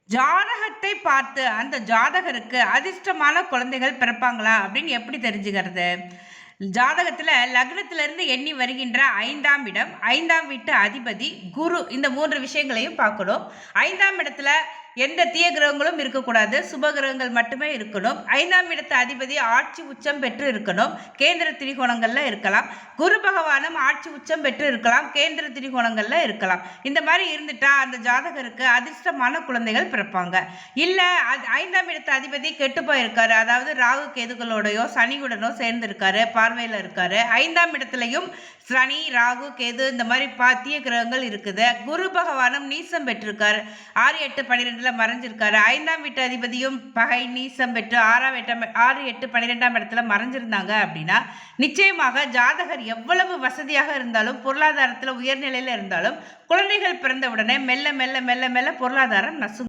ஜாதகத்தை பார்த்து அந்த ஜாதகருக்கு அதிர்ஷ்டமான குழந்தைகள் பிறப்பாங்களா அப்படின்னு எப்படி தெரிஞ்சுக்கிறது? ஜாதகத்துல லக்னத்துல இருந்து எண்ணி வருகின்ற 5ஆம் இடம், 5ஆம் வீட்டு அதிபதி குரு, இந்த 3 விஷயங்களையும் பார்க்கணும். 5ஆம் இடத்துல எந்த தீய கிரகங்களும் இருக்கக்கூடாது, சுப கிரகங்கள் மட்டுமே இருக்கணும். 5ஆம் இடத்து அதிபதி ஆட்சி உச்சம் பெற்று இருக்கணும், கேந்திர திரிகோணங்கள்ல இருக்கலாம். குரு பகவானும் ஆட்சி உச்சம் பெற்று இருக்கலாம், கேந்திர திரிகோணங்கள்ல இருக்கலாம். இந்த மாதிரி இருந்துட்டா அந்த ஜாதகருக்கு அதிர்ஷ்டமான குழந்தைகள் பிறப்பாங்க. இல்ல 5ஆம் இடத்து அதிபதி கெட்டு போயிருக்காரு, அதாவது ராகு கேதுகளோடையோ சனியுடனோ சேர்ந்து இருக்காரு, பார்வையில இருக்காரு. 5ஆம் இடத்துலயும் சனி, ராகு, கேது இந்த மாதிரி தீய கிரகங்கள் இருக்குது. குரு பகவானும் நீசம் பெற்றிருக்காரு, 6, 8, 12 மறைஞ்சிருக்காரு. 5ஆம் வீட்டு அதிபதியும் பகை நீசம் பெற்று 6, 8, 12ஆம் இடத்துல மறைஞ்சிருந்தாங்க அப்படின்னா நிச்சயமாக ஜாதகர் எவ்வளவு வசதியாக இருந்தாலும், பொருளாதாரத்துல உயர்நிலையில இருந்தாலும், குழந்தைகள் பிறந்த உடனே மெல்ல மெல்ல மெல்ல மெல்ல பொருளாதாரம் நசுங்கும்.